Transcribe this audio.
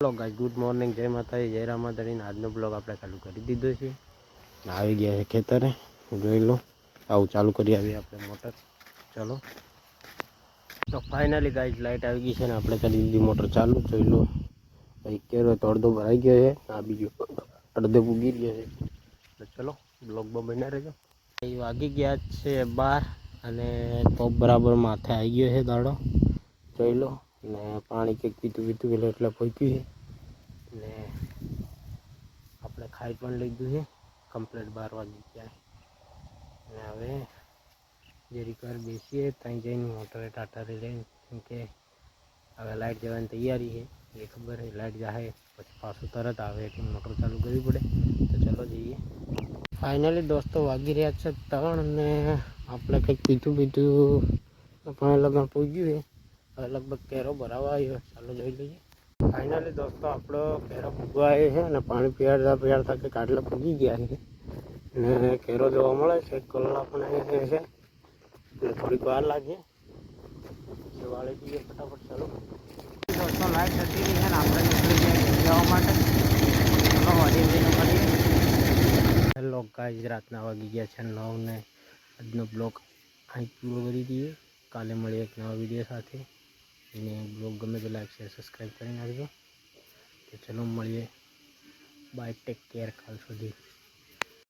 Hello guys, good morning, જય માતાજી, જય રામ માતાજી. આજનો બ્લોગ આપણે ચાલુ કરી દીધો છે. આવી ગયા છે ખેતરે, જોઈ લો. આવું ચાલુ કરી આવીએ આપણે મોટર. ચાલો તો ફાઇનલી ગાઈસ લાઇટ આવી ગઈ છે ને આપણે કરી દીધી મોટર ચાલુ. જોઈ લો, એક કેરો તો અડધો ભરાઈ ગયો છે, આ બીજો અડધો ઉગી ગયો છે. તો ચલો બ્લોગમાં બન્યા રહેજો. વાગી ગયા છે 12 અને તો બરાબર માથે આવી ગયો છે દાડો. જોઈ લો, ને પાણી કંઈક પીતું એટલે પહોંચ્યું છે ને આપણે ખાઈ પણ લીધું છે કમ્પ્લીટ. 12 વાગી ગયા ને હવે જરીક વાર બેસીએ ત્યાં જઈને મોટરે ટાટા લઈને, કેમ કે હવે લાઇટ જવાની તૈયારી છે. એ ખબર છે લાઇટ જાય પછી પાછું તરત આવે એટલે મોટર ચાલુ કરવી પડે. તો ચલો જઈએ. ફાઇનલી દોસ્તો વાગી રહ્યા છે 3 ને આપણે કંઈક પીતું આપણે લગન પહોંચ્યું છે. હવે લગભગ કેરો ભરાવા આવ્યો. ચાલો જોઈ લઈએ. ફાઇનલી દોસ્તો આપણો કેરો પૂગવા આવ્યો છે અને પાણી પીવાડતા કે કાટલા પૂગી ગયા છે ને કેરો જોવા મળે છે. કલર પણ છે ને થોડીક વાર લાગે વાળી દઈએ ફટાફટ. ચાલો દોસ્તો લાઈટ જતી રહી છે ને આપણે નીકળી જાય જવા માટે. હેલો ગાઈસ, રાતના વાગી ગયા છે 9 ને આજનો બ્લોગ અહીં પૂરો કરી દઈએ. કાલે મળીએ એક નવા વિડીયો સાથે. અને બ્લોગ ગમે તો લાઈક શેર સબસ્ક્રાઈબ કરી નાખજો. તો ચલો મળીએ. Bye, take care. કાલ સુધી.